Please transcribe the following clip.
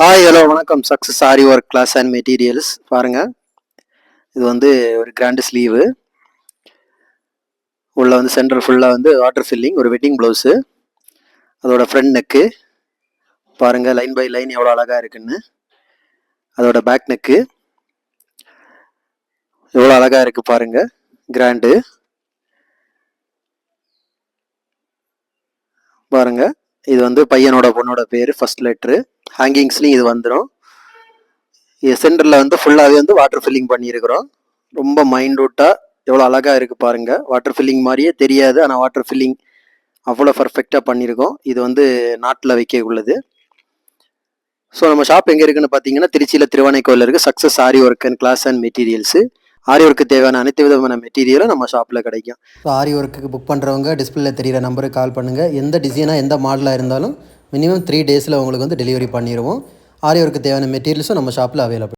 Hi hello வணக்கம். Success aari work class and materials பாருங்கள். இது வந்து ஒரு கிராண்டு ஸ்லீவு. உள்ள வந்து சென்டர் ஃபுல்லாக வந்து வாட்டர் ஃபில்லிங், ஒரு வெட்டிங் ப்ளவுஸு. அதோட ஃப்ரண்ட் நெக்கு பாருங்கள், லைன் பை லைன் எவ்வளோ அழகாக இருக்குன்னு. அதோட பேக் நெக்கு எவ்வளோ அழகாக இருக்குது பாருங்கள், கிராண்டு பாருங்கள். இது வந்து பையனோட பொண்ணோட பேர், ஃபர்ஸ்ட் லெட்ரு. ஹேங்கிங்ஸ்லையும் இது வந்துடும். சென்டரில் வந்து ஃபுல்லாகவே வந்து வாட்டர் ஃபில்லிங் பண்ணியிருக்கிறோம். ரொம்ப மைண்டூட்டாக எவ்வளோ அழகாக இருக்குது பாருங்கள். வாட்டர் ஃபில்லிங் மாதிரியே தெரியாது, ஆனால் வாட்டர் ஃபில்லிங் அவ்வளோ பர்ஃபெக்டாக பண்ணியிருக்கோம். இது வந்து நாட்டில் வைக்க உள்ளது. ஸோ நம்ம ஷாப் எங்கே இருக்குன்னு பார்த்தீங்கன்னா, திருச்சியில் திருவானைக்கோவில் இருக்குது. Success aari work and class and materials. Aari ஒர்க்கு தேவையான அனைத்து விதமான மெட்டீரியலும் நம்ம ஷாப்பில் கிடைக்கும். ஸோ ஆரி ஒர்க்குக்கு புக் பண்ணுறவங்க டிஸ்பிளேல தெரியிற நம்பருக்கு கால் பண்ணுங்கள். எந்த டிசைனாக எந்த மாடலாக இருந்தாலும் மினிமம் 3 டேஸில் உங்களுக்கு வந்து டெலிவரி பண்ணிடுவோம். ஆரி ஒர்க்கு தேவையான மெட்டீரியல்ஸும் நம்ம ஷாப்பில் அவைலபிள்.